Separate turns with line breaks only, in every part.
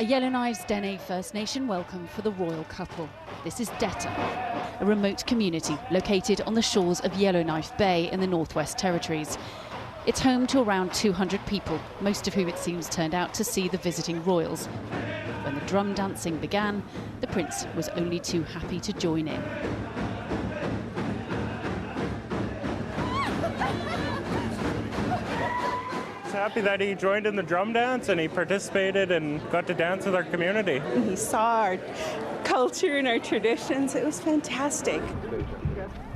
A Yellowknives Dene First Nation welcome for the royal couple. This is Detta, a remote community located on the shores of Yellowknife Bay in the Northwest Territories. It's home to around 200 people, most of whom it seems turned out to see the visiting royals. When the drum dancing began, the prince was only too happy to join in.
Happy that he joined in the drum dance and he participated and got to dance with our community.
He saw our culture and our traditions. It was fantastic.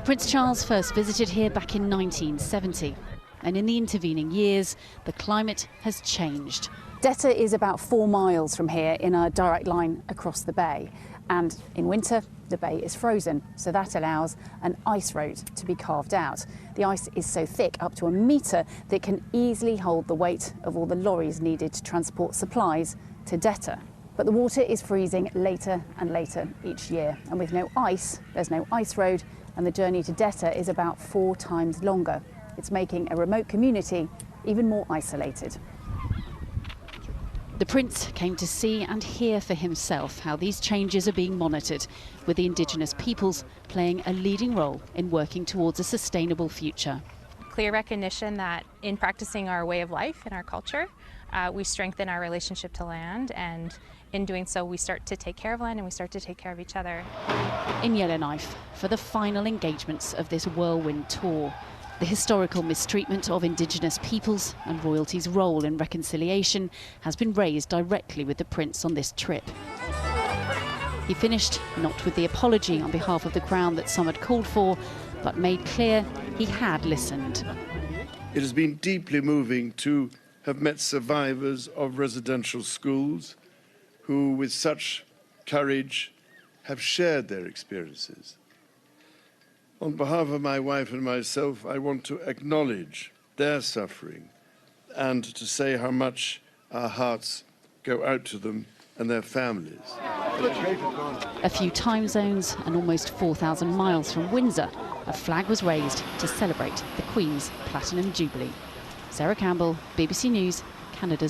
Prince Charles first visited here back in 1970, and in the intervening years, the climate has changed. Detta is about 4 miles from here in a direct line across the bay, and in winter the bay is frozen, so that allows an ice road to be carved out. The ice is so thick, up to 1 metre, that it can easily hold the weight of all the lorries needed to transport supplies to Detta. But the water is freezing later and later each year, and with no ice, there's no ice road, and the journey to Detta is about 4 times longer. It's making a remote community even more isolated. The Prince came to see and hear for himself how these changes are being monitored, with the Indigenous peoples playing a leading role in working towards a sustainable future.
Clear recognition that in practicing our way of life and our culture, we strengthen our relationship to land, and in doing so we start to take care of land and we start to take care of each other.
In Yellowknife, for the final engagements of this whirlwind tour, the historical mistreatment of Indigenous peoples and royalty's role in reconciliation has been raised directly with the Prince on this trip. He finished not with the apology on behalf of the Crown that some had called for, but made clear he had listened.
It has been deeply moving to have met survivors of residential schools who, with such courage, have shared their experiences. On behalf of my wife and myself, I want to acknowledge their suffering and to say how much our hearts go out to them and their families.
A few time zones and almost 4,000 miles from Windsor, a flag was raised to celebrate the Queen's Platinum Jubilee. Sarah Campbell, BBC News, Canada's